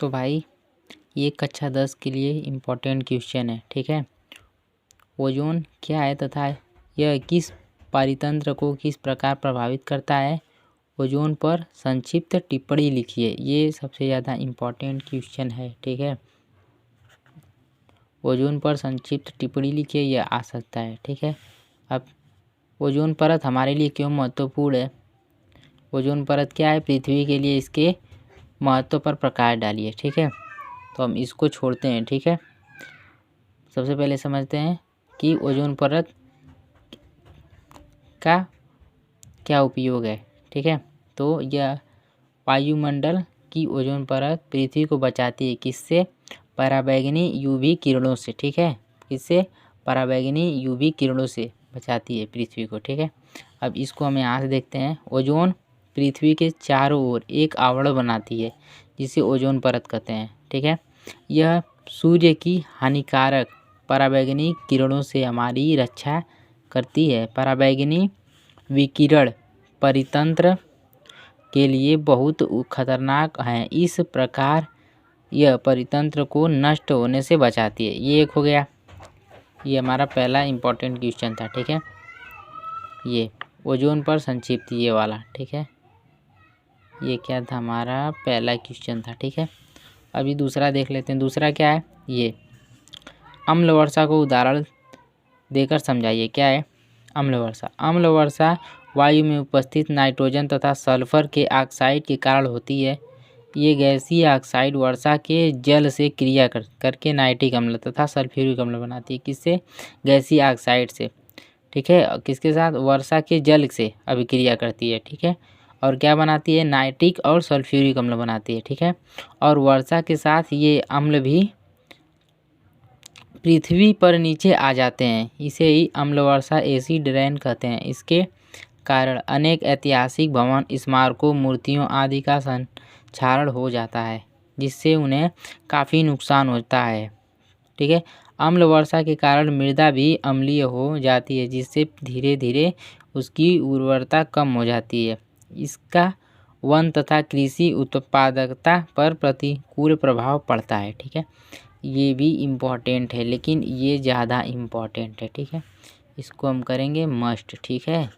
तो भाई ये कक्षा 10 के लिए इम्पोर्टेंट क्वेश्चन है, ठीक है। ओजोन क्या है तथा यह किस पारितंत्र को किस प्रकार प्रभावित करता है, ओजोन पर संक्षिप्त टिप्पणी लिखिए। ये सबसे ज़्यादा इम्पोर्टेंट क्वेश्चन है, ठीक है। ओजोन पर संक्षिप्त टिप्पणी लिखिए, यह आ सकता है, ठीक है। अब ओजोन परत हमारे लिए क्यों महत्वपूर्ण है, ओजोन परत क्या है, पृथ्वी के लिए इसके महत्व पर प्रकाश डालिए, ठीक है। तो हम इसको छोड़ते हैं, ठीक है। सबसे पहले समझते हैं कि ओजोन परत का क्या उपयोग है, ठीक है। तो यह वायुमंडल की ओजोन परत पृथ्वी को बचाती है, किससे, पराबैंगनी यूवी किरणों से, ठीक है। किससे, पराबैंगनी यूवी किरणों से बचाती है पृथ्वी को, ठीक है। अब इसको हम यहाँ से देखते हैं। ओजोन पृथ्वी के चारों ओर एक आवरण बनाती है जिसे ओजोन परत कहते हैं, ठीक है। यह सूर्य की हानिकारक पराबैंगनी किरणों से हमारी रक्षा करती है। पराबैंगनी विकिरण परितंत्र के लिए बहुत खतरनाक हैं, इस प्रकार यह परितंत्र को नष्ट होने से बचाती है। ये एक हो गया, ये हमारा पहला इम्पोर्टेंट क्वेश्चन था, ठीक है। ये ओजोन पर संक्षिप्त ये वाला, ठीक है। ये क्या था, हमारा पहला क्वेश्चन था, ठीक है। अभी दूसरा देख लेते हैं। दूसरा क्या है, ये अम्ल वर्षा को उदाहरण देकर समझाइए। क्या है, अम्ल वर्षा। अम्ल वर्षा वायु में उपस्थित नाइट्रोजन तथा सल्फर के ऑक्साइड के कारण होती है। ये गैसीय ऑक्साइड वर्षा के जल से क्रिया करके नाइट्रिक अम्ल तथा सल्फ्यूरिक अम्ल बनाती है। किससे, गैसीय ऑक्साइड से, ठीक है। किसके साथ, वर्षा के जल से अभिक्रिया करती है, ठीक है। और क्या बनाती है, नाइट्रिक और सल्फ्यूरिक अम्ल बनाती है, ठीक है। और वर्षा के साथ ये अम्ल भी पृथ्वी पर नीचे आ जाते हैं, इसे ही अम्ल वर्षा एसिड रेन कहते हैं। इसके कारण अनेक ऐतिहासिक भवन, स्मारकों, मूर्तियों आदि का संक्षारण हो जाता है, जिससे उन्हें काफ़ी नुकसान होता है, ठीक है। अम्ल वर्षा के कारण मृदा भी अम्लीय हो जाती है, जिससे धीरे धीरे उसकी उर्वरता कम हो जाती है। इसका वन तथा कृषि उत्पादकता पर प्रतिकूल प्रभाव पड़ता है, ठीक है। ये भी इम्पॉर्टेंट है, लेकिन ये ज़्यादा इम्पॉर्टेंट है, ठीक है। इसको हम करेंगे मस्ट, ठीक है।